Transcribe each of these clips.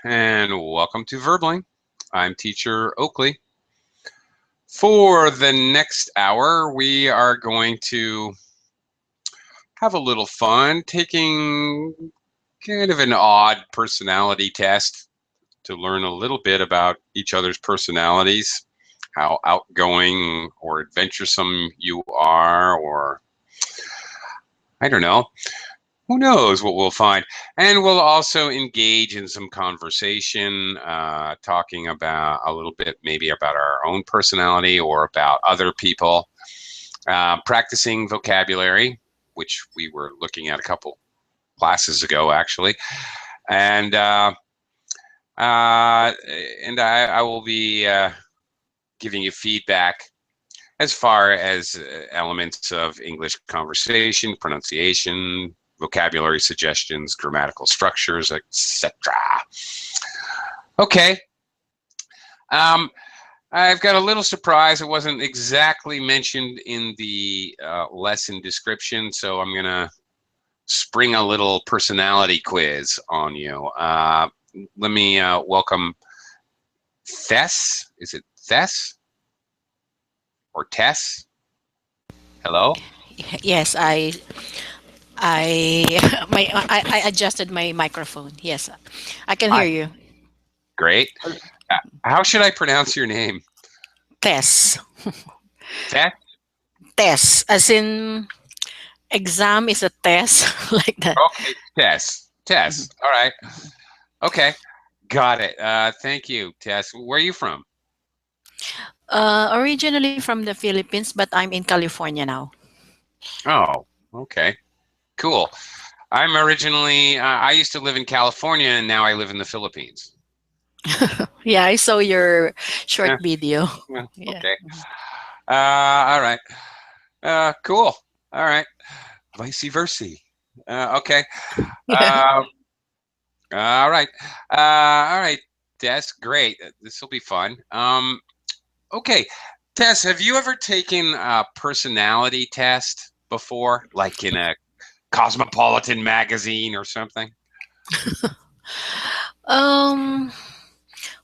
and welcome to Verbling. I'm teacher Oakley. For the next hour, we are going to have a little fun taking kind of an odd personality test to learn a little bit about each other's personalities, how outgoing or adventuresome you are, or I don't know. Who knows what we'll find? And we'll also engage in some conversation, talking about a little bit maybe about our own personality or about other people, practicing vocabulary, which we were looking at a couple classes ago, actually. And I will be giving you feedback as far as elements of English conversation, pronunciation, vocabulary suggestions, grammatical structures, etc. Okay. I've got a little surprise. It wasn't exactly mentioned in the lesson description, so I'm going to spring a little personality quiz on you. Let me welcome Thess. Is it Thess or Tess? Hello? Yes, I I adjusted my microphone. Yes, I can Hi. hear you. Great. How should I pronounce your name? Test, Tess? test, as in exam is a test like that. Okay, Tess. Tess. Mhm. All right. Okay. Got it. Thank you, Tess. Where are you from? Originally from the Philippines, but I'm in California now. Oh, okay. Cool. I'm originally, I used to live in California and now I live in the Philippines. Yeah, I saw your short Yeah, video. yeah, Yeah. okay. All right. Cool. All right. Vice versa. Okay. Yeah. Uh, all right. All right, Tess. Great. This will be fun. Okay. Tess, have you ever taken a personality test before, like in a Cosmopolitan magazine or something? Um,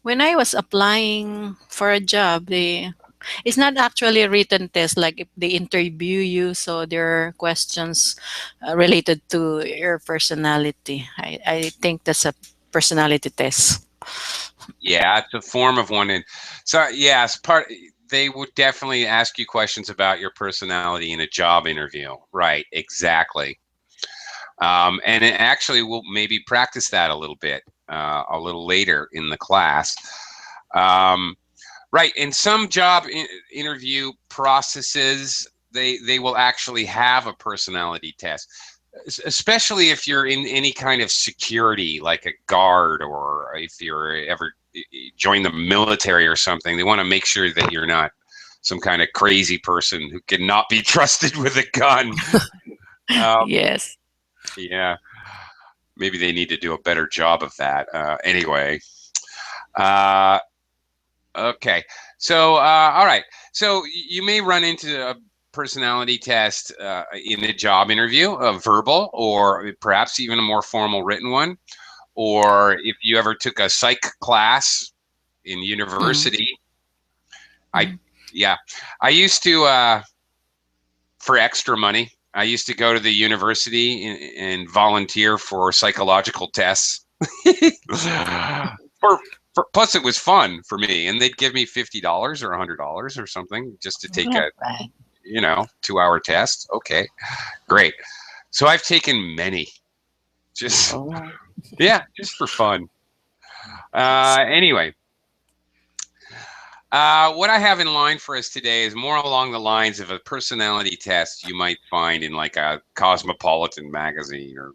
when I was applying for a job, it's not actually a written test. Like if they interview you, so there are questions related to your personality. I think that's a personality test. Yeah, it's a form of one. And so, yes, they would definitely ask you questions about your personality in a job interview. Right, exactly. And actually, we'll maybe practice that a little bit, a little later in the class. Um, right, in some job interview processes, they will actually have a personality test, especially if you're in any kind of security, like a guard, or if you're ever join the military or something. They want to make sure that you're not some kind of crazy person who cannot be trusted with a gun. Um, Yes. yeah, maybe they need to do a better job of that. Anyway, uh, okay. So, all right. So you may run into a personality test in a job interview, a verbal, or perhaps even a more formal written one. Or if you ever took a psych class in Mm. university, I, Mm. yeah, I used to, for extra money, I used to go to the university and volunteer for psychological tests. for, plus, it was fun for me, and they'd give me $50 or $100 or something just to take Not a bad. 2-hour test. Okay, great. So I've taken many, just Oh. yeah, just for fun. Anyway, what I have in line for us today is more along the lines of a personality test you might find in like a Cosmopolitan magazine or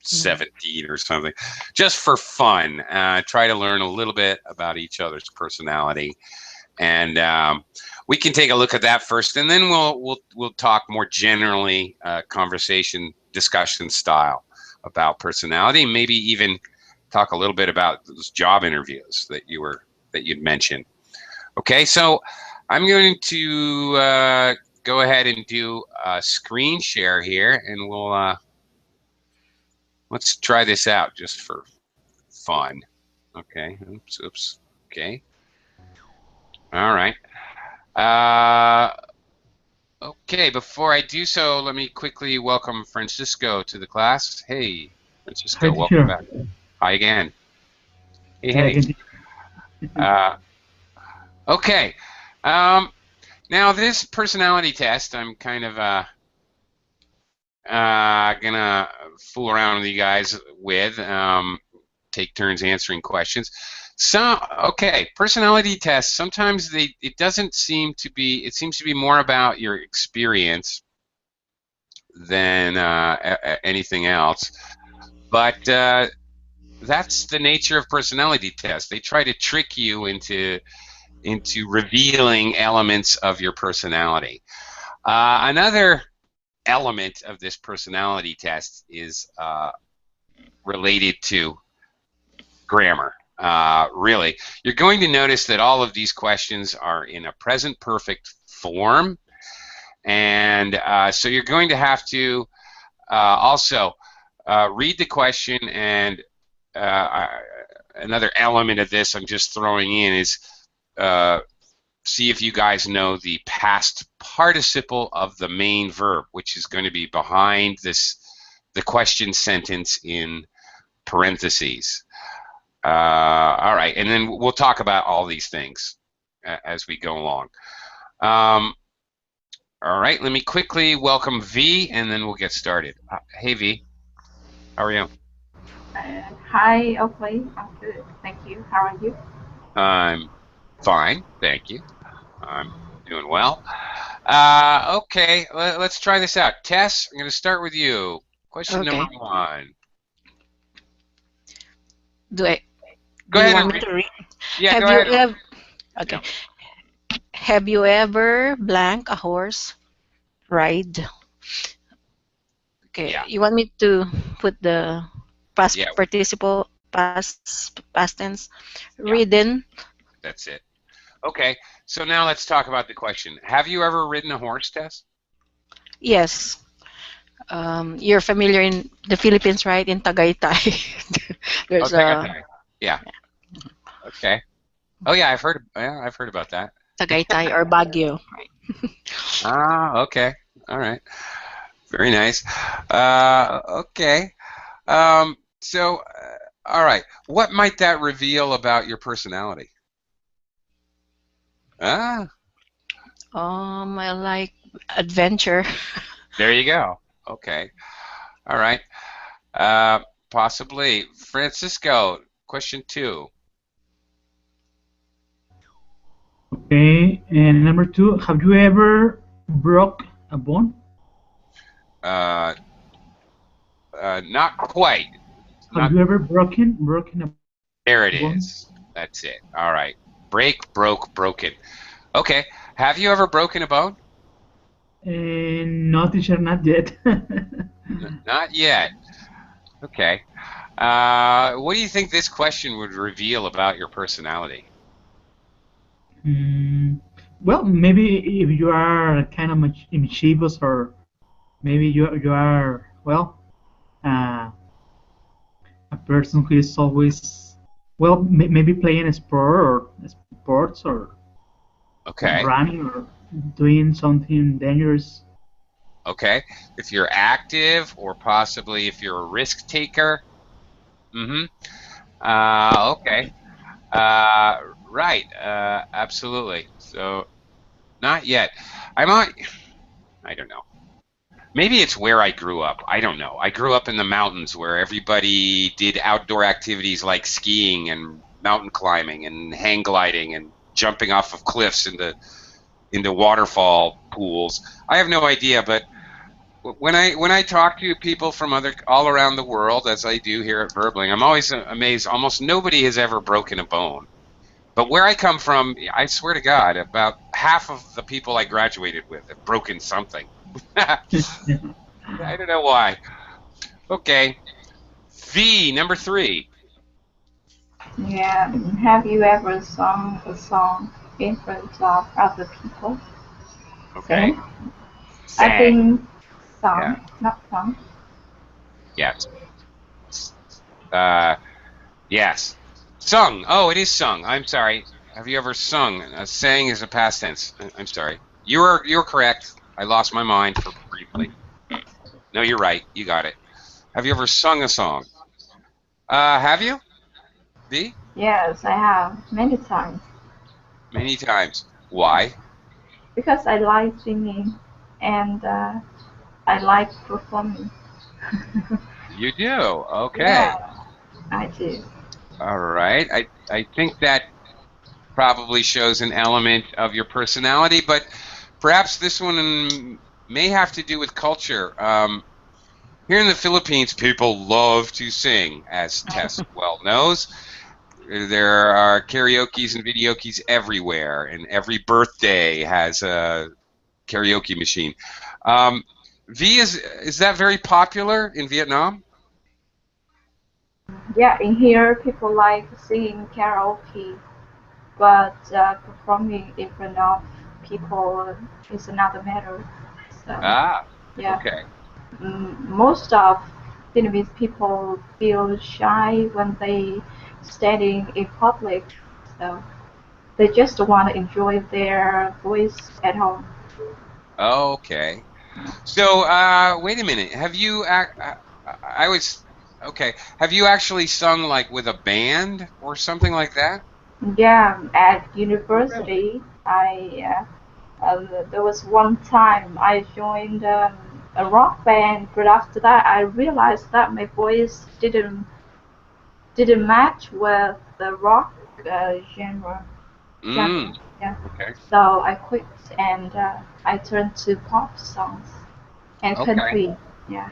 Mm. 17 or something, just for fun. Try to learn a little bit about each other's personality, and we can take a look at that first, and then we'll talk more generally, conversation discussion style about personality, maybe even talk a little bit about those job interviews that you'd mentioned. Okay, so I'm going to go ahead and do a screen share here, and let's try this out just for fun. Okay. Oops. Oops. Okay. All right. Uh, okay. Before I do so, let me quickly welcome Francisco to the class. Hey, Hi, Francisco, welcome teacher. back. Hi again. Hey, Hi hey. again. Uh, okay. Um, now this personality test, I'm kind of gonna fool around with you guys with. Take turns answering questions. So, okay, personality tests. Sometimes it doesn't seem to be. It seems to be more about your experience than anything else. But that's the nature of personality tests. They try to trick you into revealing elements of your personality. Another element of this personality test is related to grammar. Really, you're going to notice that all of these questions are in a present perfect form, and so you're going to have to also read the question. And another element of this I'm just throwing in is uh, see if you guys know the past participle of the main verb, which is going to be behind the question sentence in parentheses. All right, and then we'll talk about all these things as we go along. All right, let me quickly welcome V, and then we'll get started. Hey V, how are you? Hi, Oakley. I'm good. Thank you. How are you? I'm fine, thank you. I'm doing well. Okay, let's try this out. Tess, I'm going to start with you. Question number Okay. 1. Do I? Go Do you ahead want and me read. to read? Yeah, go Have you ahead. ever? Yeah. Okay. Have you ever blank a horse ride? Okay. Yeah. You want me to put the past Yeah. participle, past tense, Yeah. ridden? That's it. Okay. So now let's talk about the question. Have you ever ridden a horse, Tess? Yes. You're familiar in the Philippines, right? In Tagaytay, Oh, there's a Tagaytay. Yeah. Okay. Oh yeah, I've heard about that. Tagaytay or Baguio, right? Ah, okay. All right. Very nice. Okay. So, all right. What might that reveal about your personality? Ah, I like adventure. there you go. Okay. All right. Uh, Possibly. Francisco, question 2. Okay, and number two, have you ever broke a bone? Uh, Not quite. Have Not you ever broken a There it bone? is. That's it. All right. Break, broke, broken. Okay. Have you ever broken a bone? No, teacher, not yet. Not yet. Okay. What do you think this question would reveal about your personality? Hmm, well, maybe if you are kind of mischievous, or maybe you are well, uh, a person who is always well, maybe playing a sport or sports or Okay. running or doing something dangerous. Okay. If you're active, or possibly if you're a risk taker. Mm-hmm. Okay. Uh, right. Absolutely. So not yet. I might. I don't know. Maybe it's where I grew up. I don't know. I grew up in the mountains where everybody did outdoor activities like skiing and mountain climbing and hang gliding and jumping off of cliffs into waterfall pools. I have no idea, but when I talk to people from all around the world, as I do here at Verbling, I'm always amazed. Almost nobody has ever broken a bone. But where I come from, I swear to God, about half of the people I graduated with have broken something. I don't know why. Okay. V, number 3. Yeah. Have you ever sung a song in front of other people? Okay. Sing? I Sang. think Yeah. song, not song. Yes. Uh, yes. Sung. Oh, it is sung. I'm sorry. Have you ever sung? Sang is a past tense. I'm sorry. You're correct. I lost my mind for briefly. No, you're right. You got it. Have you ever sung a song? Have you? V? Yes, I have many times Many times. Why? because I like singing and I like performing. You do. Okay. Yeah, I do. All right. I think that probably shows an element of your personality, but perhaps this one may have to do with culture. Here in the Philippines, people love to sing, as Tess well knows. There are karaoke's and videokes everywhere, and every birthday has a karaoke machine. Um, V is that very popular in Vietnam? Yeah, in here people like singing karaoke, but performing in front of people is another matter. So Ah, yeah, okay. most of Vietnamese people feel shy when they standing in public. So they just want to enjoy their voice at home. Okay. So, wait a minute. I was okay. Have you actually sung like with a band or something like that? Yeah, at Really? university, there was one time I joined a rock band, but after that I realized that my voice didn't match with the rock genre. Mm, Yeah, okay. so I quit and I turned to pop songs and Okay. country. Yeah.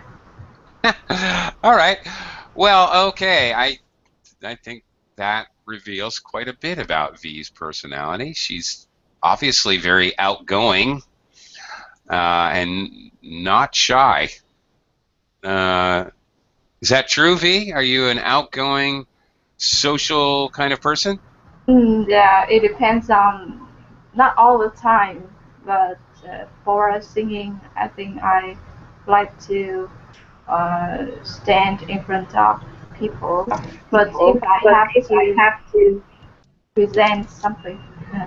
All right. Well, okay. I think that reveals quite a bit about V's personality. She's obviously very outgoing and not shy. Uh, is that true, V? Are you an outgoing, social kind of person? Yeah, it depends on not all the time, but for singing, I think I like to stand in front of people. But if I have to present something, uh,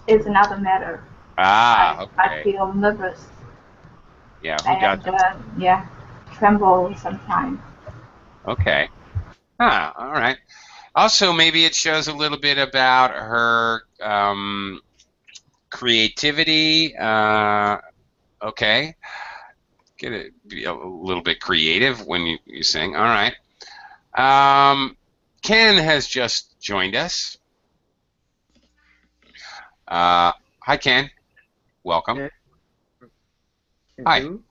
it's another matter. Ah, I okay. feel nervous Yeah, who and doesn't? yeah, tremble sometimes. Okay. Ah, all right. Also, maybe it shows a little bit about her creativity. Okay. Get it, be a little bit creative when you sing. All right. Um, Ken has just joined us. Hi, Ken. Welcome. Yeah, thank Hi. you.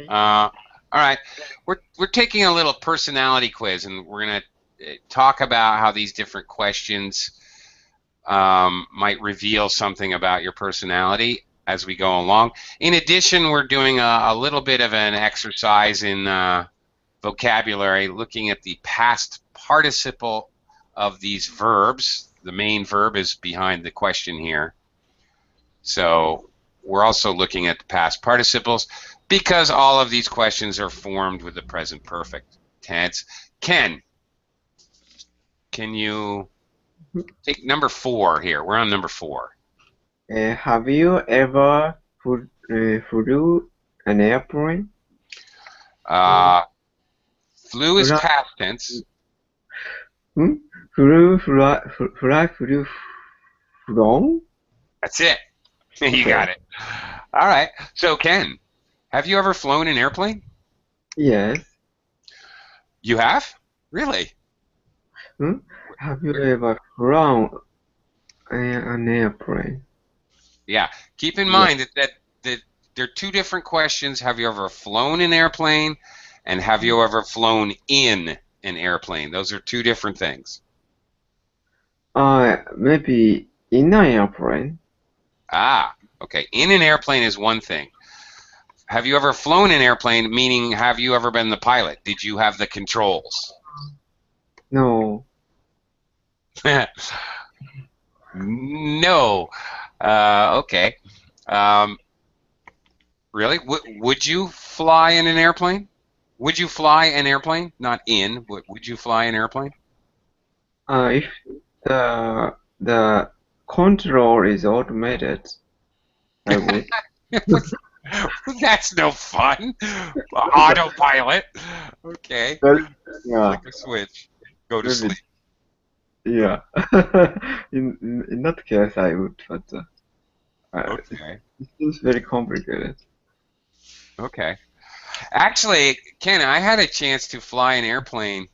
All right. We're taking a little personality quiz, and we're gonna talk about how these different questions might reveal something about your personality as we go along. In addition, we're doing a little bit of an exercise in vocabulary, looking at the past participle of these verbs. The main verb is behind the question here. So we're also looking at the past participles because all of these questions are formed with the present perfect tense. Ken, can you take number 4 here? We're on number 4. Have you ever flew an airplane? Uh, Flew is Fly, past tense. hmm? Flew from? That's it. You Okay. got it. All right. So, Ken, have you ever flown an airplane? Yes. You have? Really? Hmm? Have you ever flown an airplane? Yeah. Keep in Yes. mind that there are two different questions. Have you ever flown an airplane? And have you ever flown in an airplane? Those are two different things. Maybe in an airplane. Ah, okay. In an airplane is one thing. Have you ever flown an airplane? Meaning, have you ever been the pilot? Did you have the controls? No. No. Okay. Um, really? Would you fly in an airplane? Would you fly an airplane? Not in. Would you fly an airplane? If the control is automated, I would. That's no fun. Autopilot. Okay. Well, yeah, Flick a switch. Go to maybe, sleep. yeah. In that case, I would, but Okay. it seems very complicated. Okay. Actually, Ken, I had a chance to fly an airplane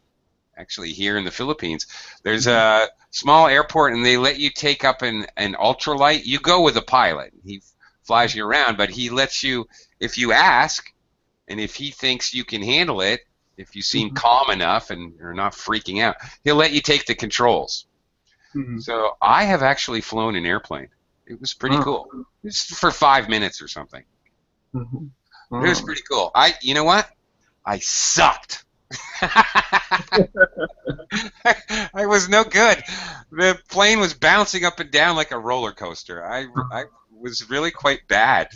actually here in the Philippines. There's a small airport and they let you take up an ultralight. You go with a pilot. He flies you around, but he lets you, if you ask, and if he thinks you can handle it, if you seem calm enough and you're not freaking out, he'll let you take the controls. So I have actually flown an airplane. It was pretty cool. It's for 5 minutes or something. It was pretty cool. You know what? I sucked. I was no good. The plane was bouncing up and down like a roller coaster. I was really quite bad.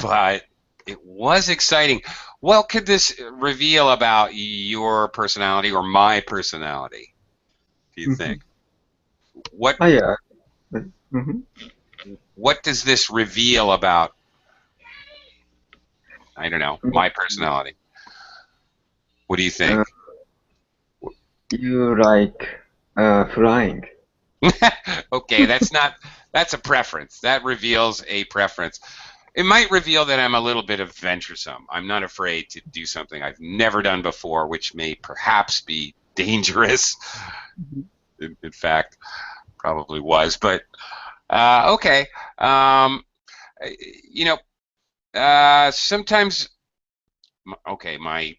But it was exciting. What could this reveal about your personality or my personality, do you think? What Yeah. what does this reveal about, I don't know, my personality? What do you think? You like flying. Okay, that's a preference. That reveals a preference. It might reveal that I'm a little bit of venturesome. I'm not afraid to do something I've never done before, which may perhaps be dangerous. In fact, probably was. But okay, you know, sometimes. Okay, my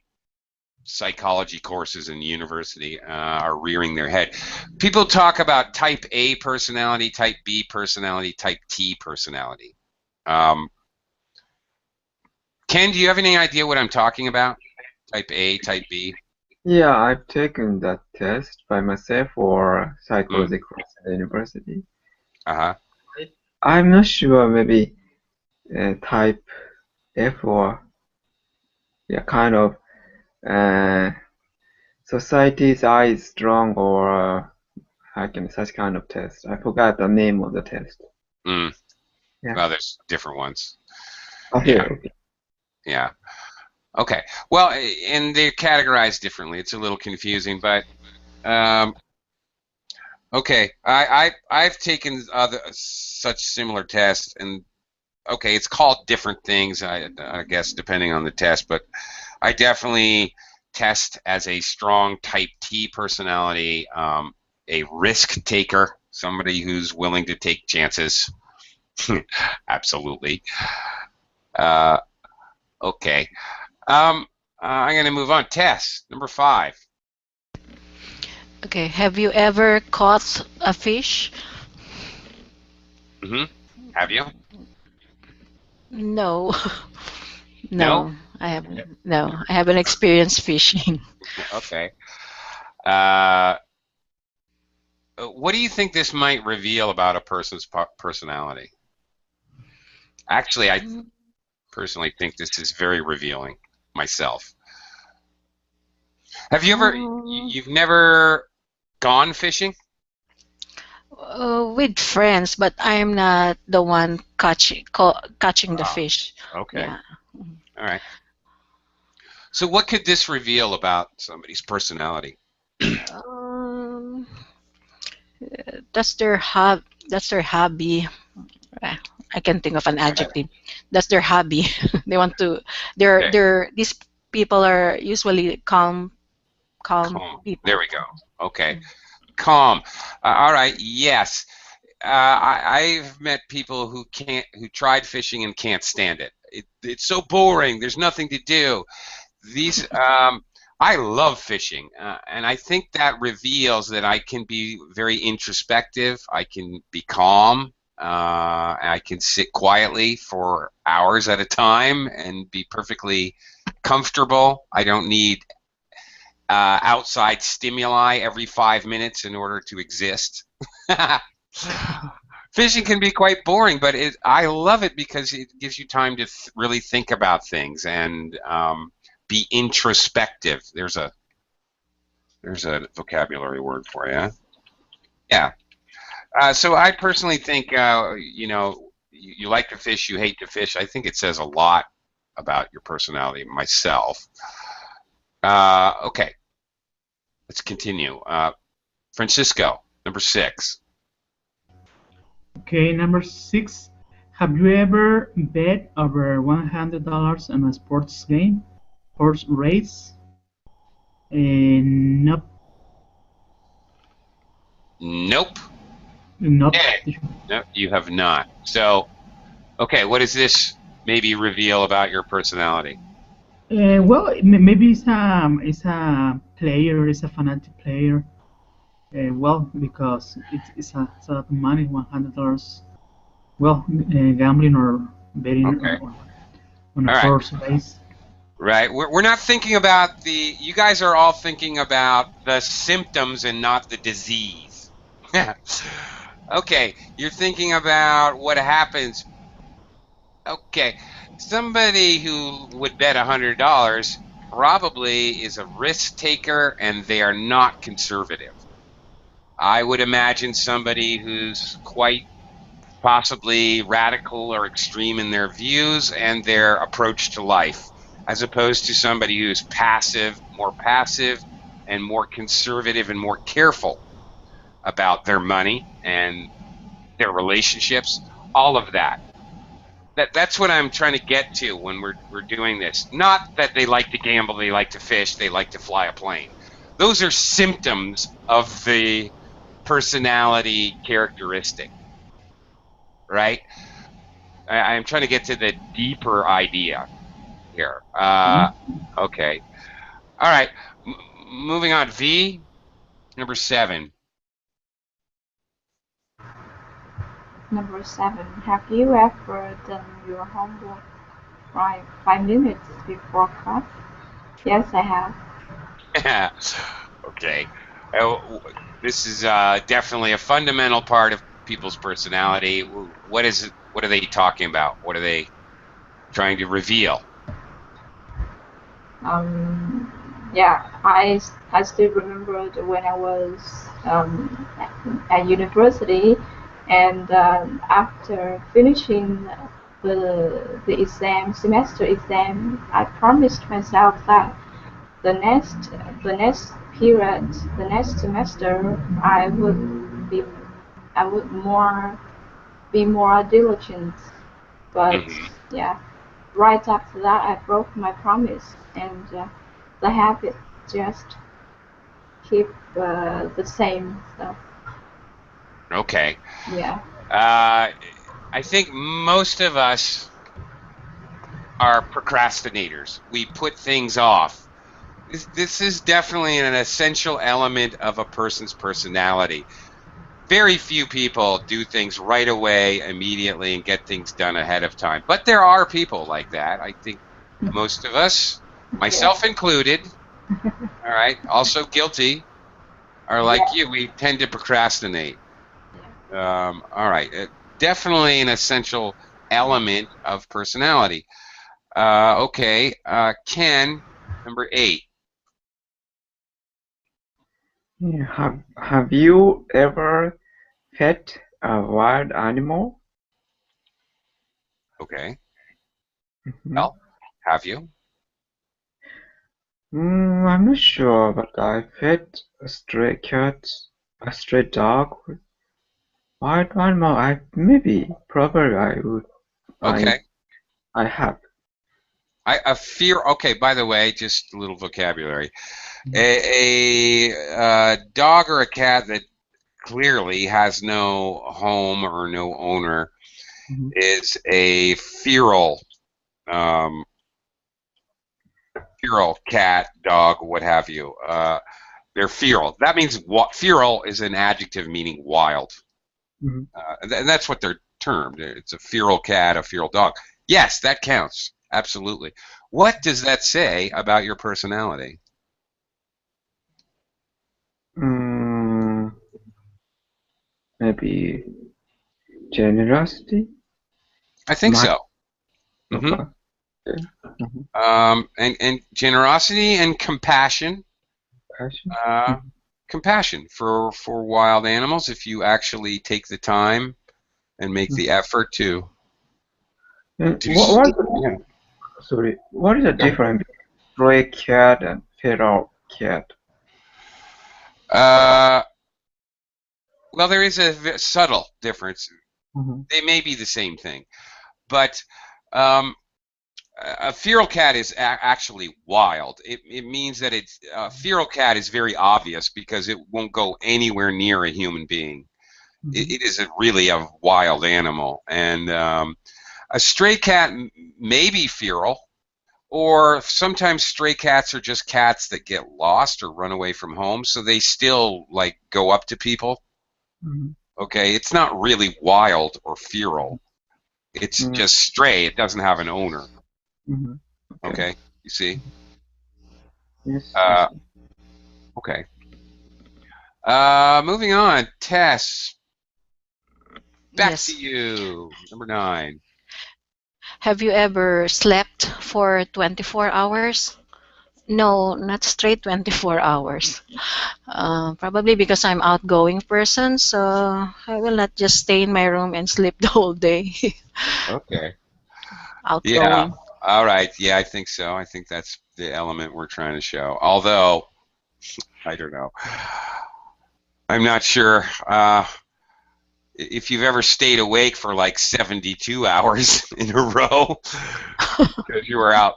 psychology courses in university are rearing their head. People talk about type A personality, type B personality, type T personality. Ken, do you have any idea what I'm talking about? Type A, type B? Yeah, I've taken that test by myself for psychology course at the university. Uh-huh. I'm not sure, maybe type F or kind of society's eye is strong or such kind of test. I forgot the name of the test. Yeah. Well, there's different ones. Okay. Yeah. Okay. Well, and they're categorized differently. It's a little confusing, but okay. I've taken such similar tests, and okay, it's called different things, I guess, depending on the test, but I definitely test as a strong type T personality, a risk taker, somebody who's willing to take chances. Absolutely. Okay. I'm going to move on. Test number 5. Okay, have you ever caught a fish? Have you? No. No? No, I haven't. No, I haven't experienced fishing. Okay. What do you think this might reveal about a person's personality? Actually, I personally think this is very revealing myself. Have you ever, you've never gone fishing? With friends, but I'm not the one catching the fish. Okay. Yeah. All right. So what could this reveal about somebody's personality? Um, that's their hobby. That's their hobby. I can think of an adjective. That's their hobby. They want to. These people are usually calm people. There we go. Okay. Calm. All right. Yes. I've met people who tried fishing and can't stand it. It's so boring. There's nothing to do. These I love fishing, and I think that reveals that I can be very introspective. I can be calm. I can sit quietly for hours at a time and be perfectly comfortable. I don't need outside stimuli every 5 minutes in order to exist. Fishing can be quite boring, but I love it because it gives you time to really think about things and be introspective. There's a vocabulary word for you. Yeah. So I personally think, you like to fish, you hate to fish. I think it says a lot about your personality myself. Okay, let's continue. Francisco, number 6. Okay, number 6. Have you ever bet over $100 on a sports game, horse race? Nope. Nope. Nope. No, you have not. So, okay, what does this maybe reveal about your personality? Well, maybe it's a player, it's a fanatic player. Well, because it's a lot of money, $100. Well, gambling or betting Okay. on a All right. horse race. Right. We're not thinking about you guys are all thinking about the symptoms and not the disease. Okay, you're thinking about what happens. Okay, somebody who would bet $100 probably is a risk taker and they are not conservative. I would imagine somebody who's quite possibly radical or extreme in their views and their approach to life, as opposed to somebody who's more passive, and more conservative and more careful about their money and their relationships, all of that. That's what I'm trying to get to when we're doing this. Not that they like to gamble, they like to fish, they like to fly a plane. Those are symptoms of the personality characteristic, right? I'm trying to get to the deeper idea here. Okay. All right. Moving on. V, number 7. Number 7. Have you ever done your homework right 5 minutes before class? Yes, I have. Okay. This is definitely a fundamental part of people's personality. What is it? What are they talking about? What are they trying to reveal? Yeah, I still remembered when I was at university, and after finishing the semester exam, I promised myself that the next the next period, the next semester, be I would be more diligent. But yeah, right after that, I broke my promise, and the habit just keep the same. So Okay. yeah. I think most of us are procrastinators. We put things off. This is definitely an essential element of a person's personality. Very few people do things right away, immediately, and get things done ahead of time. But there are people like that. I think most of us, myself included, all right, also guilty, are like Yeah. you. We tend to procrastinate. All right, definitely an essential element of personality. Okay, Ken, number 8. Yeah, have you ever pet a wild animal? Okay, Mhm. well, have you? I'm not sure, but I fed a stray cat, a stray dog, wild animal. Probably I would. Okay. I have. I fear. Okay, by the way, just a little vocabulary. A dog or a cat that clearly has no home or no owner Mhm. is a feral, feral cat, dog, what have you. They're feral. That means feral is an adjective meaning wild, Mhm. and that's what they're termed. It's a feral cat, a feral dog. Yes, that counts. Absolutely. What does that say about your personality? Mm, maybe generosity. I think so. Okay. Okay. Mhm. And generosity and compassion. Passion. Compassion for wild animals if you actually take the time and make the effort to And do. what? Sorry. What is the Yeah. difference between stray cat and feral cat? Well, there is a subtle difference. Mhm. They may be the same thing, but um, a feral cat is actually wild. It means that it's a feral cat is very obvious because it won't go anywhere near a human being. It is really a wild animal, and a stray cat may be feral, or sometimes stray cats are just cats that get lost or run away from home, so they still like go up to people. Mhm. Okay, it's not really wild or feral. It's Mhm. just stray. It doesn't have an owner. Mhm. Okay. Okay, you see? Yes, I Uh, see. okay. Moving on. Tess, back to Yes. you. Number 9. Have you ever slept for 24 hours? No, not straight 24 hours. Probably because I'm outgoing person, so I will not just stay in my room and sleep the whole day. Okay. Yeah. Outgoing. All right. Yeah, I think so. I think that's the element we're trying to show. Although, I don't know. I'm not sure if you've ever stayed awake for like 72 hours in a row because you were out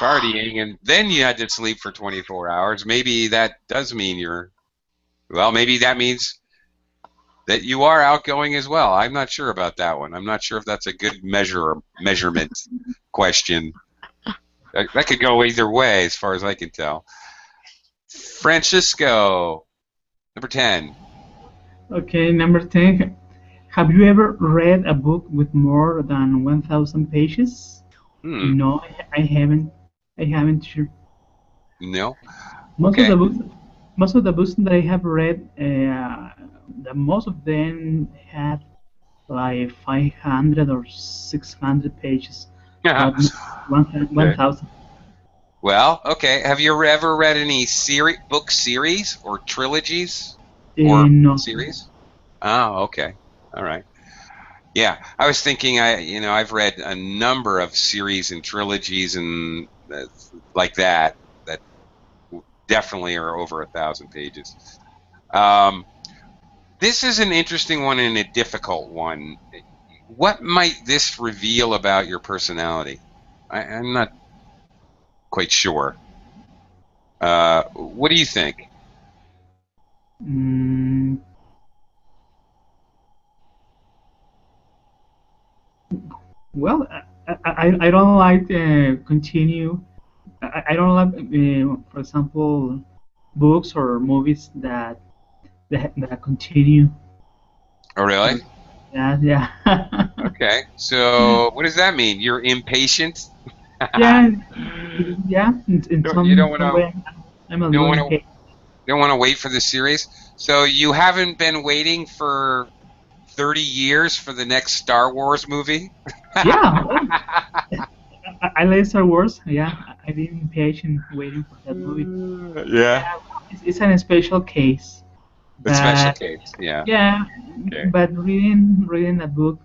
partying and then you had to sleep for 24 hours. Maybe that does mean maybe that means that you are outgoing as well. I'm not sure about that one. I'm not sure if that's a good measurement question. That could go either way as far as I can tell. Francisco, number 10. Okay, number 10. Have you ever read a book with more than 1,000 pages? Hmm. No, I haven't. I haven't. Sure. No. Most of Okay. the books, most of the books that I have read, most of them had like 500 or 600 pages, but not Okay. 1,000. Well, okay. Have you ever read any book series or trilogies or No, series? Oh, okay. All right. Yeah, I was thinking. I've read a number of series and trilogies and like that that definitely are over 1,000 pages. Um, this is an interesting one and a difficult one. What might this reveal about your personality? I'm not quite sure. What do you think? mm, well, I don't like continue. I don't like, for example, books or movies that continue. Oh, really? So, yeah, yeah. Okay. So, what does that mean? You're impatient? Yeah, yeah. In You don't want some to. way, I'm a You don't little want to. impatient. You don't want to wait for the series. So you haven't been waiting for 30 years for the next Star Wars movie? Yeah, well, I like Star Wars. Yeah, I've been impatient waiting for that movie. Yeah. Yeah, it's a special case, The special but case. Yeah. yeah, Okay. but reading a book,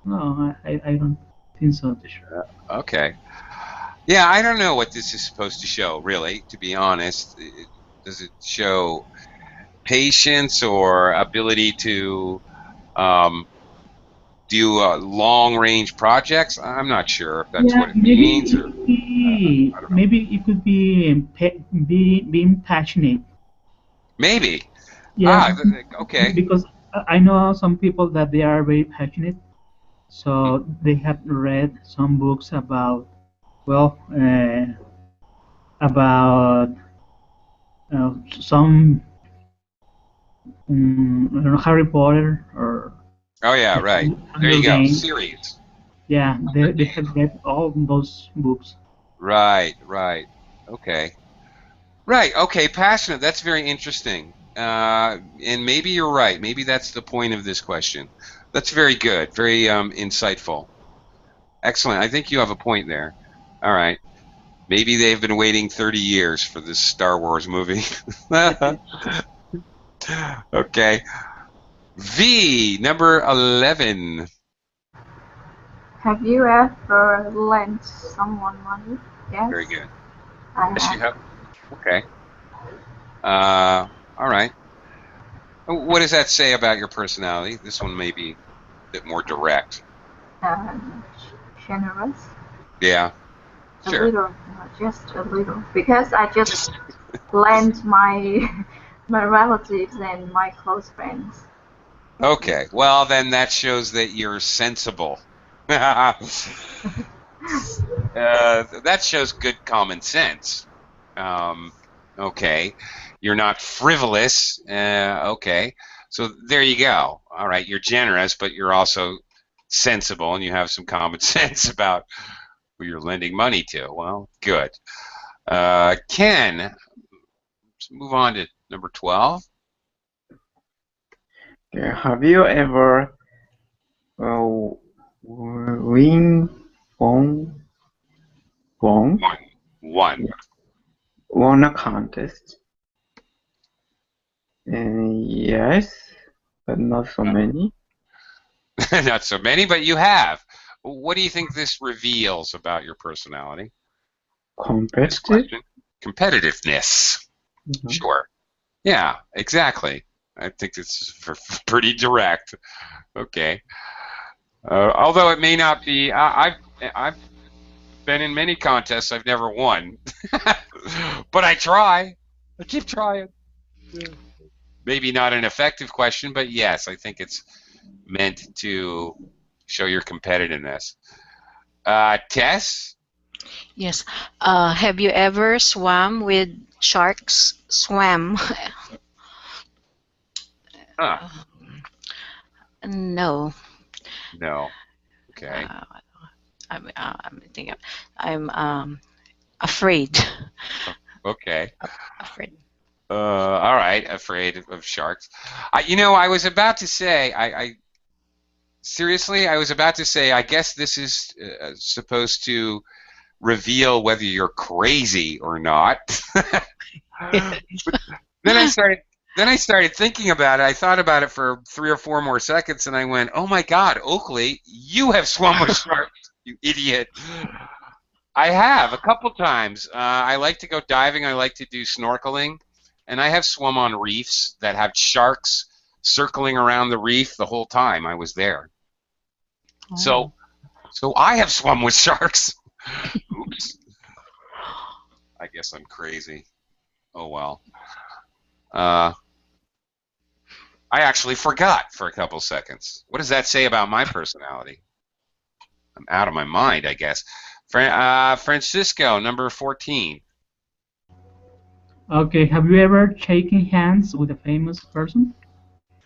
no, I don't think so. Sure. Okay. Yeah, I don't know what this is supposed to show, really, to be honest. Does it show patience or ability to um, do long range projects? I'm not sure if that's Yeah, what it means or I don't know. maybe it could be being passionate. Maybe. Yeah, Ah, okay. because I know some people that they are very passionate, so they have read some books about, well, about some, I don't know, Harry Potter or Oh yeah, the right. There Hunger you go. Games. Series. Yeah, Hunger they Games. have read all those books. Right, right. Okay. Right, okay, passionate. That's very interesting. And maybe you're right. Maybe that's the point of this question. That's very good. Very insightful. Excellent. I think you have a point there. All right. Maybe they've been waiting 30 years for this Star Wars movie. Okay. V, number 11. Have you ever lent someone money? Yes, Very good. I Yes, you have. have. Okay. All right. What does that say about your personality? This one may be a bit more direct. Generous. Yeah, A sure. little, just a little, because I just lent my my relatives and my close friends. Okay. Well, then that shows that you're sensible. That shows good common sense. Okay. You're not frivolous. Okay. So there you go. All right. You're generous, but you're also sensible, and you have some common sense about who you're lending money to. Well, good. Ken, let's move on to number 12. Yeah, have you ever win won won One. One. won a contest? Yes, but not so many. Not so many, but you have. What do you think this reveals about your personality? This Competitive? question. Competitiveness. Mhm. Sure. Yeah, exactly. I think it's pretty direct. Okay. Although it may not be, I've been in many contests. I've never won, but I try. I keep trying. Maybe not an effective question, but yes, I think it's meant to show your competitiveness. Tess? Yes. Have you ever swam with sharks? Swam? Huh. No. No. Okay. I'm thinking. I'm afraid. Okay. Afraid. All right. Afraid of sharks. I was about to say, seriously, I was about to say, I guess this is supposed to reveal whether you're crazy or not. But then I started. Then I started thinking about it. I thought about it for 3 or 4 more seconds, and I went, "Oh my God, Oakley, you have swum with sharks, you idiot!" I have a couple times. I like to go diving. I like to do snorkeling, and I have swum on reefs that have sharks circling around the reef the whole time I was there. So, Oh. so I have swum with sharks. Oops. I guess I'm crazy. Oh well. Uh, I actually forgot for a couple seconds. What does that say about my personality? I'm out of my mind, I guess. Francisco, number 14. Okay, have you ever shaken hands with a famous person?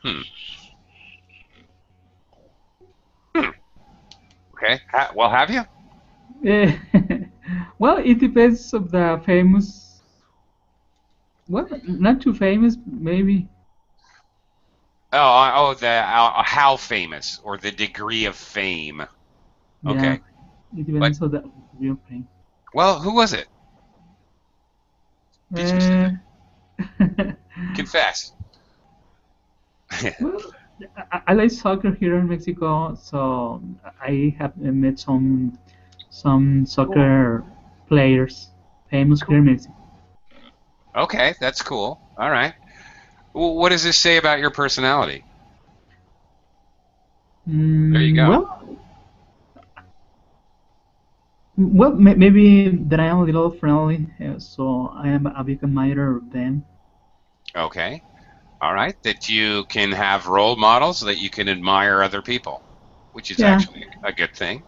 Hmm. Hmm. Okay. Well, have you? Eh, well, it depends of the famous. Well, not too famous, maybe. How famous or the degree of fame. Yeah, Okay. it But depends on the real thing. well, who was it? Be Uh, specific. Confess. well, I like soccer here in Mexico, so I have met some Cool. soccer players famous here Cool. in Mexico. Okay, that's cool. All right. Well, what does this say about your personality? There you go. Maybe that I am a little friendly, so I am a big admirer of them. Okay. All right. That you can have role models, that you can admire other people, which is Yeah, actually a good thing.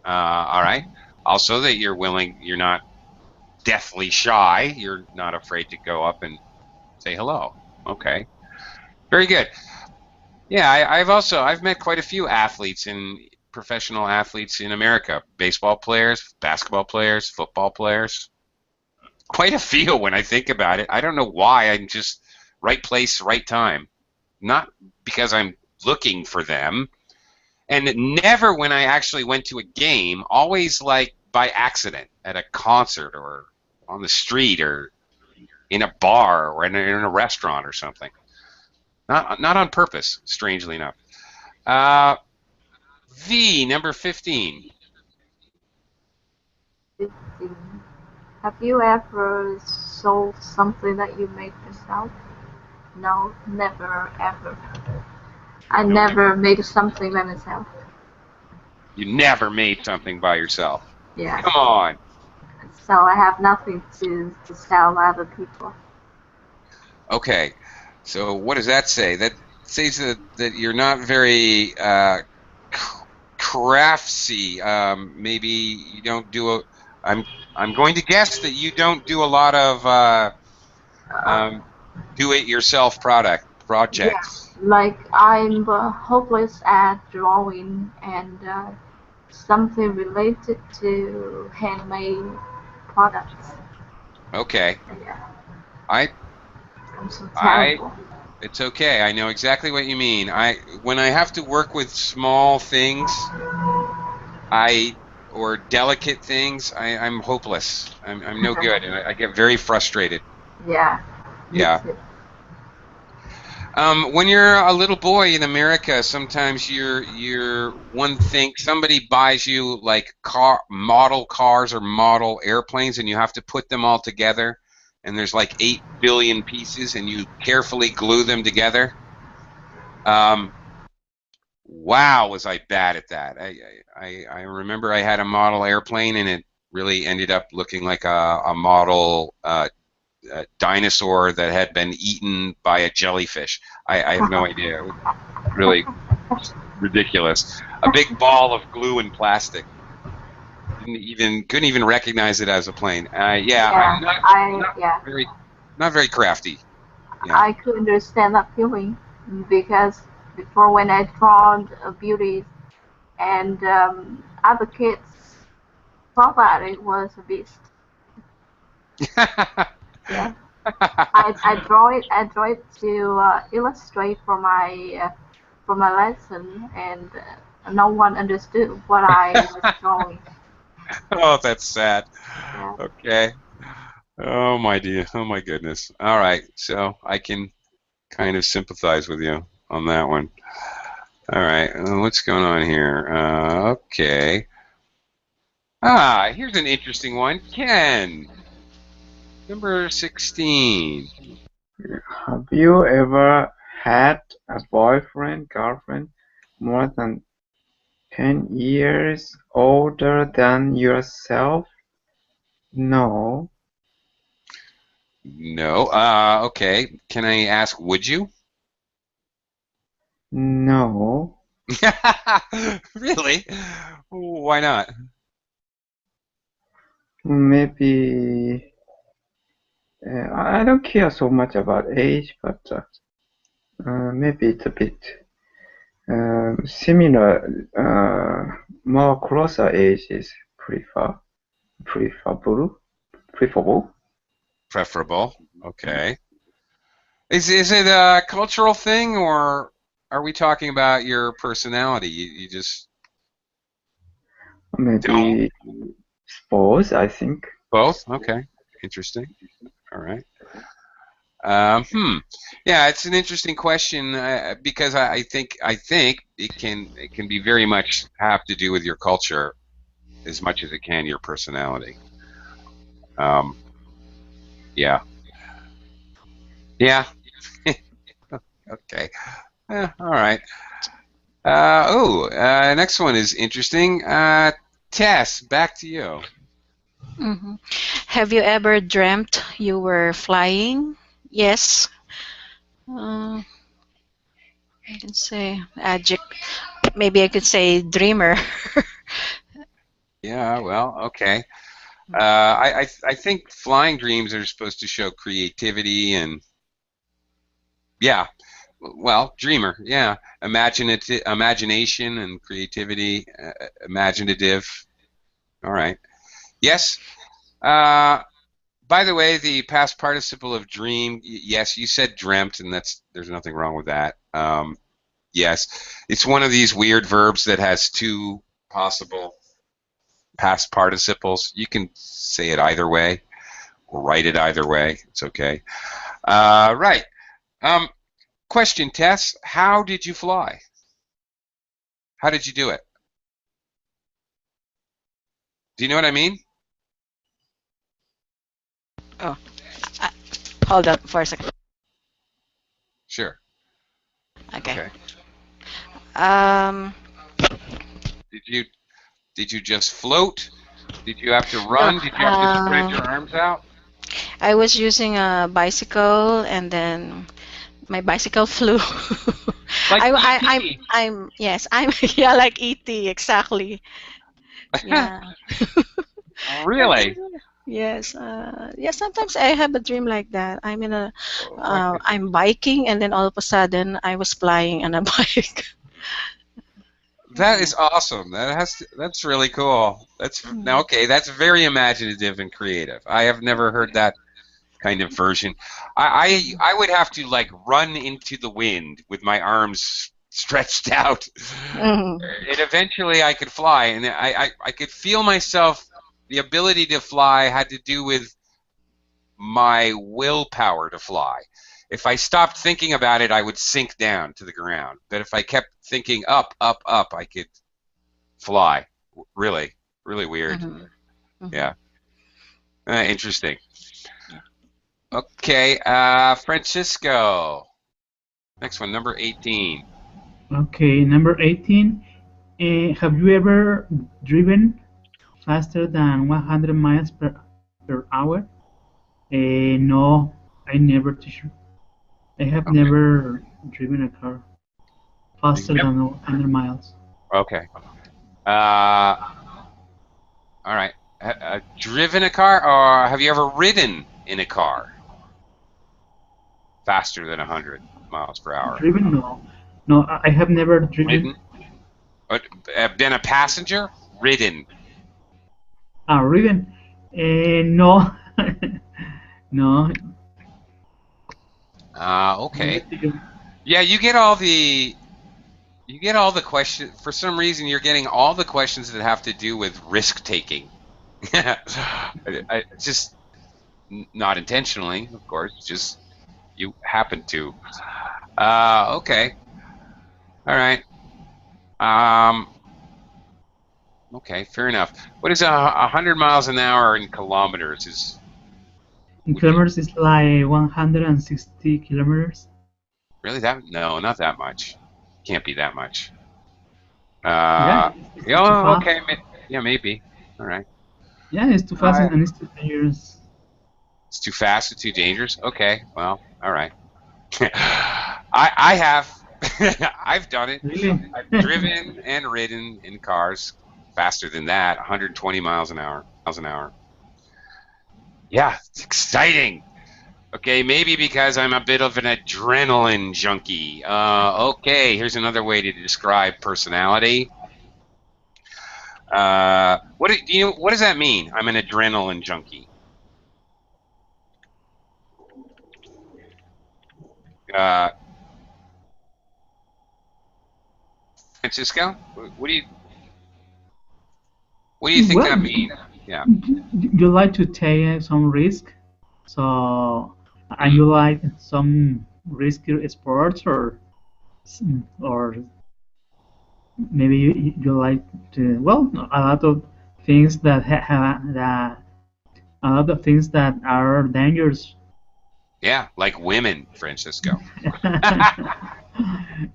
All right. Also, that you're not deathly shy. You're not afraid to go up and say hello. Okay. Very good. Yeah, I've met quite a few athletes and professional athletes in America. Baseball players, basketball players, football players. Quite a few when I think about it. I don't know why. I'm just right place, right time. Not because I'm looking for them. And never when I actually went to a game, always like by accident at a concert or on the street or in a bar or in a restaurant or something. Not on purpose, strangely enough. V, number 15. 15. Have you ever sold something that you made yourself? No, never ever. I never made something by myself. You never made something by yourself. Yeah. Come on. So I have nothing to sell other people. Okay. So what does that say? That says that you're not very craftsy. Maybe you don't do a. I'm going to guess that you don't do a lot of do-it-yourself Yeah, projects. like I'm hopeless at drawing and something related to handmade products. Okay. Yeah, I I'm so I terrible. It's okay. I know exactly what you mean. When I have to work with small things, or delicate things, I'm hopeless. I'm no good, and I get very frustrated. Yeah, me Yeah. too. When you're a little boy in America, sometimes you're one thing. Somebody buys you like model cars or model airplanes, and you have to put them all together. And there's like 8 billion pieces, and you carefully glue them together. Wow, was I bad at that. I remember I had a model airplane, and it really ended up looking like a model dinosaur that had been eaten by a jellyfish. I have no idea. It was really ridiculous. A big ball of glue and plastic. Couldn't even recognize it as a plane. Yeah, I'm Yeah, not very crafty. Yeah. I could understand that feeling because before when I draw beauties and other kids thought that it was a beast. Yeah. I draw it to illustrate for my lesson, and no one understood what I was drawing. Oh, that's sad. Yeah. Okay. Oh my dear. Oh my goodness. All right. So I can kind of sympathize with you on that one. All right. What's going on here? Okay. Here's an interesting one. Ken, number 16. Have you ever had a boyfriend, girlfriend more than 10 years older than yourself? No. No. Okay. Can I ask, would you? No. Really? Why not? Maybe I don't care so much about age, but maybe it's a bit similar, more closer age is preferable. Preferable. Preferable. Okay. Is it a cultural thing, or are we talking about your personality? You just don't. Maybe both, I think. Both? Okay. Interesting. All right. Yeah, it's an interesting question because I think it can be very much have to do with your culture as much as it can your personality. Um, yeah. Yeah. Okay. All right. Next one is interesting. Tess, back to you. Hmm. Have you ever dreamt you were flying? Yes. Uh, I can say adject. Maybe I could say dreamer. Yeah. Well. Okay. I think flying dreams are supposed to show creativity and yeah. Well, dreamer. Yeah. Imagination and creativity. Imaginative. All right. Yes. Uh, by the way, the past participle of dream. Yes, you said dreamt, and there's nothing wrong with that. Yes, it's one of these weird verbs that has two possible past participles. You can say it either way or write it either way. It's okay. Right. Question, Tess. How did you fly? How did you do it? Do you know what I mean? Oh, uh, hold on for a second. Sure. Okay. Okay. Um, Did you just float? Did you have to no, run? Did you have to spread your arms out? I was using a bicycle, and then my bicycle flew. Like I'm E.T. yes, I'm yeah, like ET, exactly. Yeah. And Really? yes, yeah. Sometimes I have a dream like that. Okay. I'm biking, and then all of a sudden I was flying on a bike. That Yeah. is awesome. That's really cool. Now Mm. okay, that's very imaginative and creative. I have never heard that kind of version. I would have to like run into the wind with my arms stretched out, Mhm. and eventually I could fly. And I could feel myself. The ability to fly had to do with my willpower to fly. If I stopped thinking about it, I would sink down to the ground. But if I kept thinking up, up, up, I could fly. Really, really weird. Mhm. Mhm. Yeah, interesting. Okay, Francisco. Next one, number 18. Okay, number 18. Have you ever driven faster than 100 miles per hour? No, I never, teacher. I have Okay. never driven a car You've faster never- than 100 miles. Okay. All right. Driven a car, or have you ever ridden in a car faster than 100 miles per hour? Driven? No. No, I have never driven. Ridden? Uh, Been a passenger? Ridden. Ridden? No. No, never, Okay. teacher. Yeah, you get all the questions. For some reason, you're getting all the questions that have to do with risk taking. Just not intentionally, of course. Just you happen to. Okay. All right. Um, okay, fair enough. What is 100 miles an hour in kilometers? In Would you kilometers, it's like 160 kilometers. really that? No, not that much. Can't be that much. Yeah, Yeah, it's too oh, fast. okay. Yeah, maybe. All right. Yeah, it's too fast Uh, and it's too dangerous. it's too fast. It's too dangerous. Okay. Well, all right. I have. I've done it. Really? I've driven and ridden in cars faster than that, 120 miles an hour. Yeah, it's exciting. Okay, maybe because I'm a bit of an adrenaline junkie. Okay, here's another way to describe personality. What does that mean? I'm an adrenaline junkie. Uh, Francisco, what do you think Well, that means? Yeah. you like to take some risk, so and Mm, you like some risky sports, or maybe you like to, well, a lot of things that that a lot of things that are dangerous. yeah, like women, Francisco.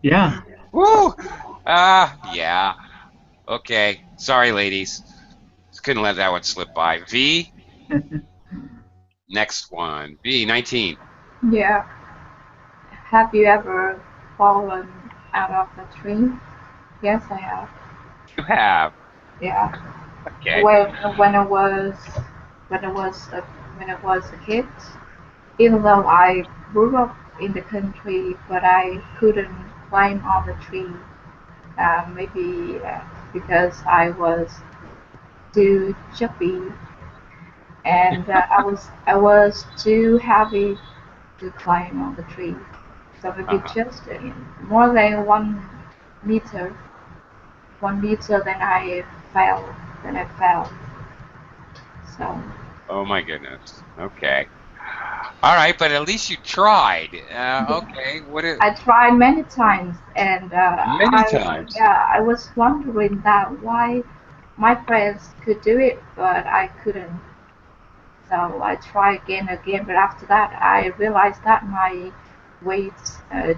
Yeah. Woo! Yeah. Okay. Sorry, ladies. Just couldn't let that one slip by. V, next one. V, 19. Yeah. Have you ever fallen out of a tree? Yes, I have. You have. Yeah. Okay. When when I was when I was a, when I was a kid, even though I grew up in the country, but I couldn't climb on the tree. Maybe because I was too chubby and I was too heavy to climb on the tree. So maybe Uh-huh. just more than 1 meter, 1 meter, then I fell. then I fell. So. Oh my goodness. Okay. All right, but at least you tried. Okay. What? I tried many times, and Many times. I was wondering that why my friends could do it, but I couldn't. So I tried again and again, but after that, I realized that my weight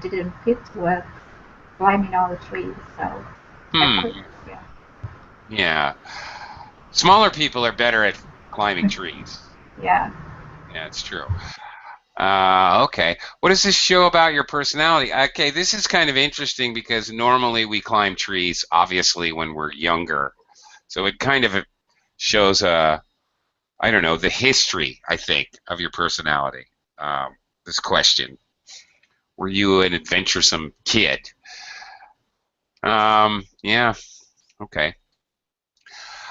didn't fit with climbing all the trees, so I Hmm. quit. Yeah. Yeah. Smaller people are better at climbing trees. Yeah. Yeah, it's true. Okay. What does this show about your personality? Okay, this is kind of interesting because normally we climb trees, obviously, when we're younger. So it kind of shows I don't know, the history, I think, of your personality. This question. Were you an adventuresome kid? Yeah, okay.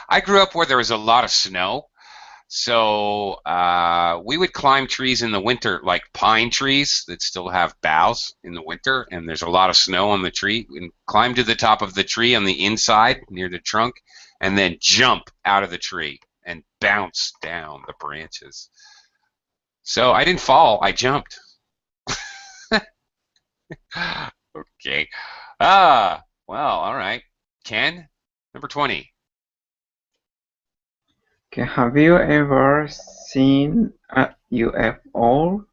I grew up where there was a lot of snow. So we would climb trees in the winter, like pine trees that still have boughs in the winter, and there's a lot of snow on the tree. And climb to the top of the tree on the inside near the trunk, and then jump out of the tree and bounce down the branches. So I didn't fall, I jumped. Okay. Well, all right. Ken, number 20. Okay, have you ever seen a UFO?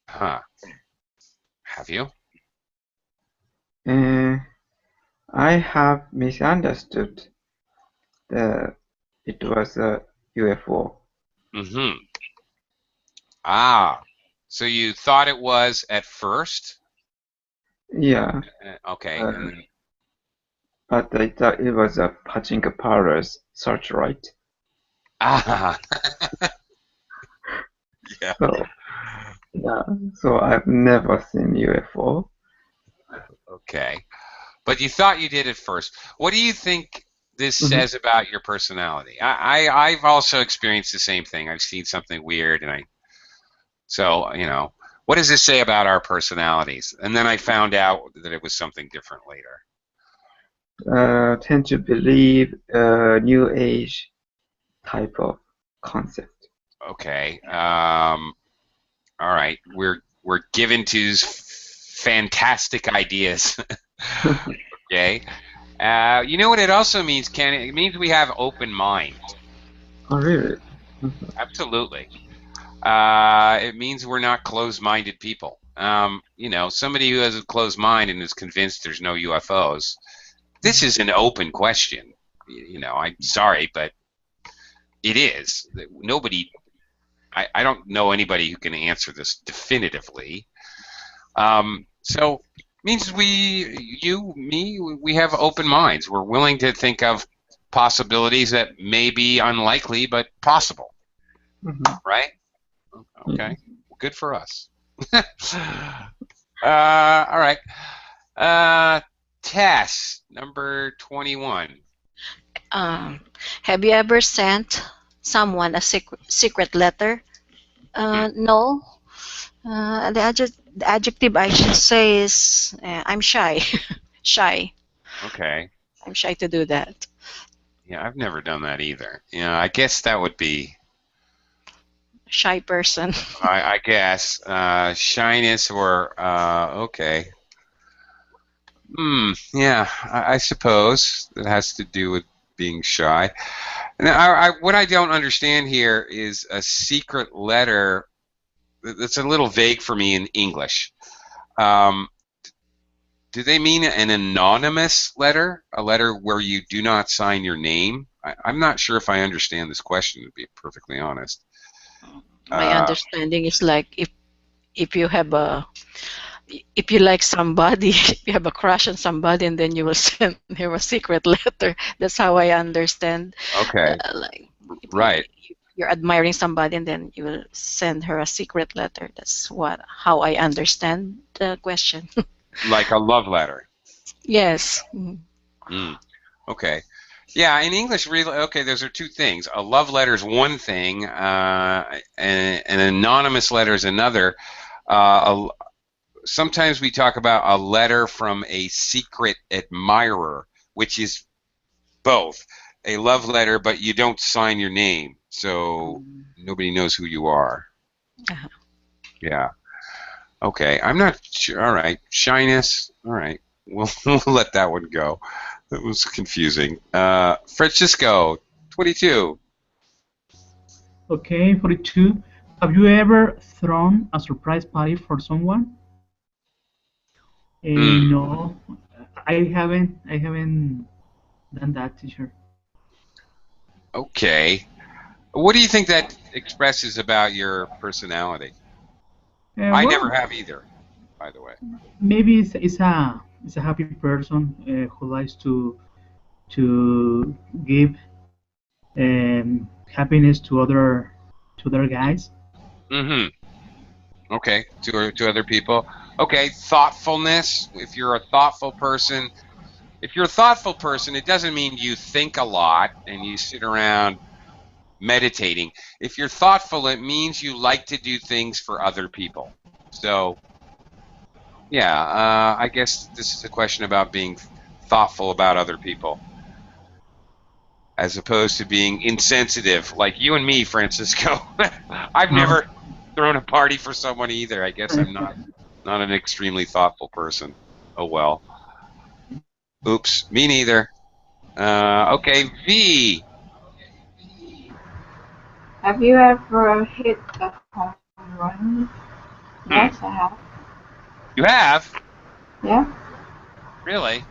Huh. Have you? Uh, I have misunderstood that it was a UFO. Mm-hmm. Ah, so you thought it was at first? Yeah, Okay, uh, and then but I thought it was a pachinko parlor's searchlight. ah, yeah. So yeah, so I've never seen UFO. Okay, but you thought you did at first. What do you think this Mhm. says about your personality? I've also experienced the same thing. I've seen something weird, and so what does this say about our personalities? And then I found out that it was something different later. Tend to believe a new age type of concept. Okay. All right. We're given to fantastic ideas. Okay. You know what it also means, Ken? It means we have open minds. Oh, really? Absolutely. It means we're not closed-minded people. Somebody who has a closed mind and is convinced there's no UFOs. This is an open question. I'm sorry, but it is. Nobody. I don't know anybody who can answer this definitively. So means you, me, we have open minds. We're willing to think of possibilities that may be unlikely but possible, Mhm. right? Yeah. Okay, good for us. All right. Tess, number 21. Um, have you ever sent someone a secret letter? No. The adjective I should say is I'm shy. Shy. Okay. I'm shy to do that. Yeah, I've never done that either. I guess that would be, Shy person. I guess, shyness or, okay. Yeah, I suppose that has to do with being shy. Now, what I don't understand here is a secret letter. That's a little vague for me in English. Um, do they mean an anonymous letter, a letter where you do not sign your name? I'm not sure if I understand this question, to be perfectly honest. My Uh, understanding is like if you have a if you like somebody, if you have a crush on somebody, and then you will send him a secret letter. That's how I understand. okay, Like right. you're admiring somebody, and then you will send her a secret letter. That's how I understand the question. Like a love letter. Yes. Mm, okay. Yeah, in English, really, okay, those are two things. A love letter is one thing, and an anonymous letter is another. Uh, Sometimes we talk about a letter from a secret admirer, which is Both. A love letter, but you don't sign your name, so nobody knows who you are. Uh-huh. Yeah. Okay. I'm not sure. All right. Shyness. All right. We'll let that one go. That was confusing. Francisco, 22. Okay, 42. Have you ever thrown a surprise party for someone? Hmm. No, I haven't. I haven't done that, teacher. Okay. What do you think that expresses about your personality? I never Well, have either, by the way. maybe it's a happy person who likes to give happiness to other guys. Mm-hmm. Okay. To other people. Okay. Thoughtfulness. If you're a thoughtful person, it doesn't mean you think a lot and you sit around meditating. If you're thoughtful, it means you like to do things for other people. So, yeah, I guess this is a question about being thoughtful about other people, as opposed to being insensitive, like you and me, Francisco. I've Oh, never thrown a party for someone either. I guess I'm not an extremely thoughtful person. Oh well. Oops, me neither. Okay, V. Have you ever hit a home run? Yes, Hmm. I have. You have? Yeah. Really?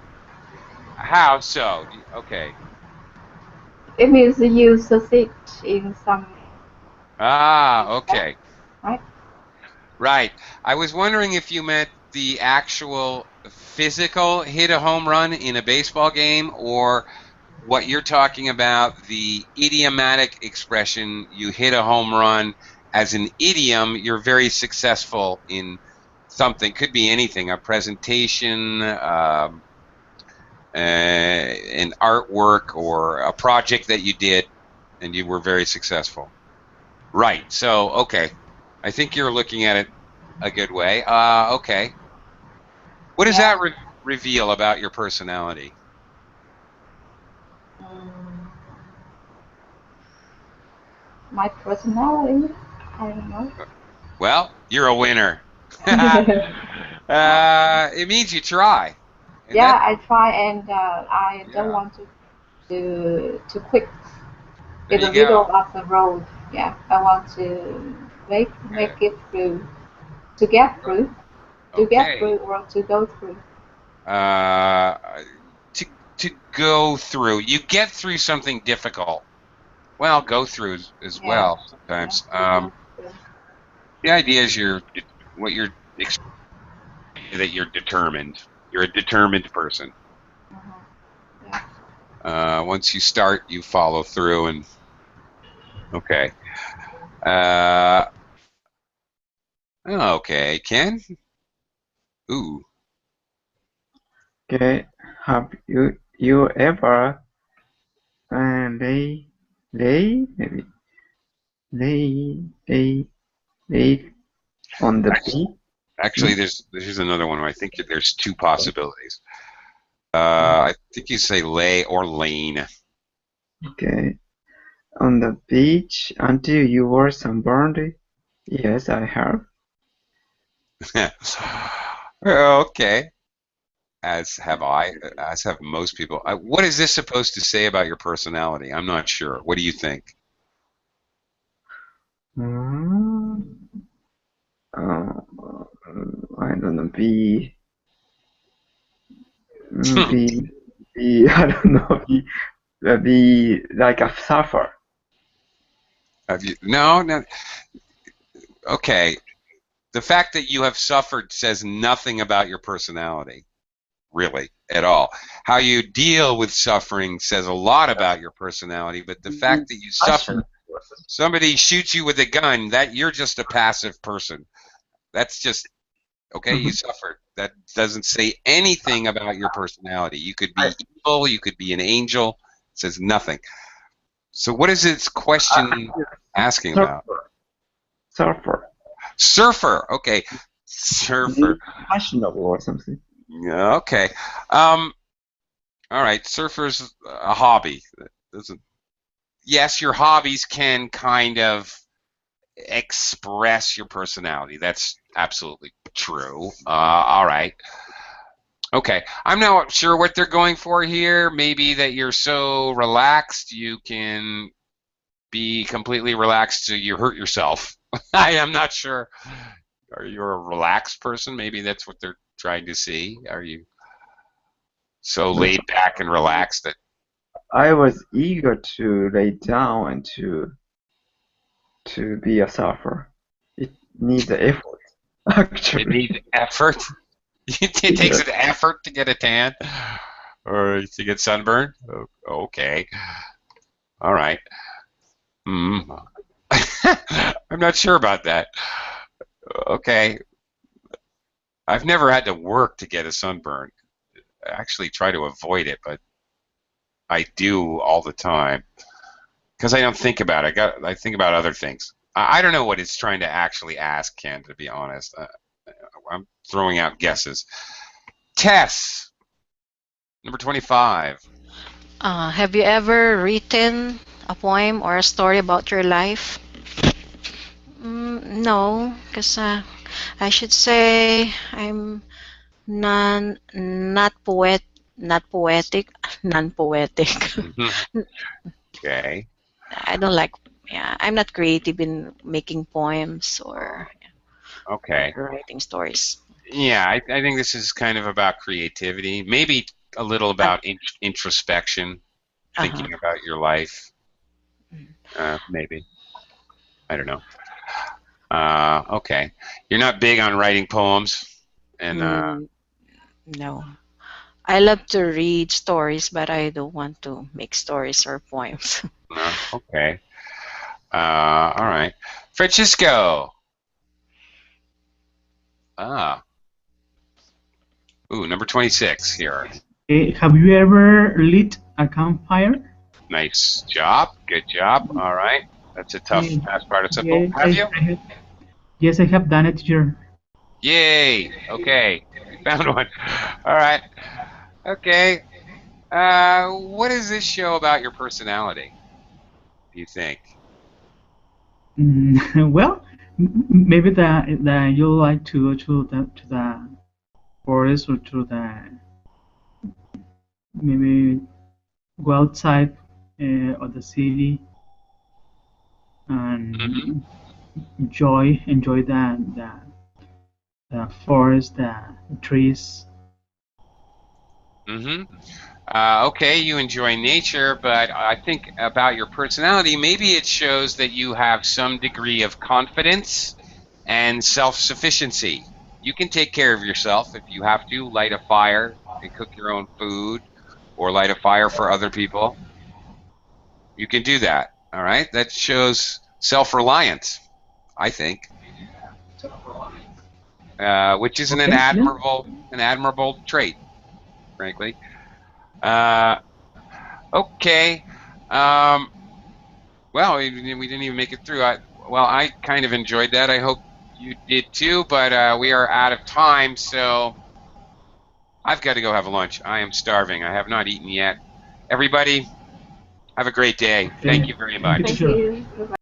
How so? Okay. It means you succeed in some Ah, aspect, okay. right? Right. I was wondering if you meant the actual physical hit a home run in a baseball game, or what you're talking about, the idiomatic expression, you hit a home run as an idiom, you're very successful in something. Could be anything, a presentation, an artwork, or a project that you did, and you were very successful. Right. So, okay. I think you're looking at it a good way. Okay. What does Yeah. that reveal about your personality? Mm, my personality, I don't know. Well, you're a winner. It means you try, and Yeah, that, I try and I don't yeah. want to quit There in the you go. middle of the road. Yeah, I want to make Okay. it through, to get through, Okay. or to go through. Uh, to go through, you get through something difficult. Well, go through as Yeah, well yeah, sometimes. to go through. The idea is what you're that you're determined. You're a determined person. Mhm. Yeah. Once you start, you follow through, and okay. Uh, okay, Ken. Ooh. Okay, have you ever lay maybe lay lay on the Actually, beach? actually, No. there's another one. I think there's two possibilities. I think you say lay or lane. Okay, on the beach until you were sunburned? Yes, I have. Okay. As have I, as have most people. What is this supposed to say about your personality? I'm not sure. What do you think? Mm, uh, I don't know. Be I don't know. Be like a surfer. Have you? No, no. Okay. The fact that you have suffered says nothing about your personality, really, at all. How you deal with suffering says a lot about your personality, but the fact Be that you passionate suffer, person. somebody shoots you with a gun, that you're just a passive person. That's just okay, you Mhm. suffered. That doesn't say anything about your personality. You could I, be evil, you could be an angel. It says nothing. So what is its I question asking about? surfer. Surfer. Surfer. Okay. Surfer. Be fashionable or something. Yeah, okay. Um, All right, surfer's a hobby. Doesn't. Yes, your hobbies can kind of express your personality. That's absolutely true. All right. Okay. I'm not sure what they're going for here. Maybe that you're so relaxed you can be completely relaxed so you hurt yourself. I am not sure. Are you a relaxed person? Maybe that's what they're trying to see. Are you so But laid back and relaxed that I was eager to lay down and to be a surfer. It needs effort, it actually. needs effort? It takes Yes. an effort to get a tan or to get sunburned? Okay. All right. Mm. I'm not sure about that. Okay. I've never had to work to get a sunburn. I actually try to avoid it, but I do all the time because I don't think about it. I think about other things. I don't know what it's trying to actually ask, Ken, to be honest. I'm throwing out guesses. Tess, number 25. Have you ever written a poem or a story about your life? No, because I should say I'm not not poetic, non-poetic. Mhm. Okay. I don't like. Yeah, I'm not creative in making poems or Okay. writing stories. Yeah, I think this is kind of about creativity, maybe a little Uh about introspection, huh. thinking about your life, maybe. I don't know. Okay. You're not big on writing poems, and Mm, no. I love to read stories, but I don't want to make stories or poems. okay. All right. Francisco. Ah, ooh, number 26 here. Have you ever lit a campfire? Nice job. Good job. All right. That's a tough Eh, past participle. yes, Have you? yes, I have done it here. Yay. Okay. You found one. All right. Okay. What does this show about your personality, do you think? Well, maybe that you like to go to the forest or to the maybe go outside of the city Mm-hmm. and enjoy the forest, the trees. Mm-hmm. Okay, you enjoy nature, but I think about your personality, maybe it shows that you have some degree of confidence and self-sufficiency. You can take care of yourself if you have to, light a fire and cook your own food or light a fire for other people. You can do that. All right? That shows self-reliance, I think, which is an Okay, yeah. admirable trait, frankly. Uh, okay. Um, Well, we didn't even make it through. I kind of enjoyed that. I hope you did too, but we are out of time, so I've got to go have lunch. I am starving. I have not eaten yet. Everybody, have a great day. Thank Okay, you very thank you, much. Thank teacher. you. Bye bye.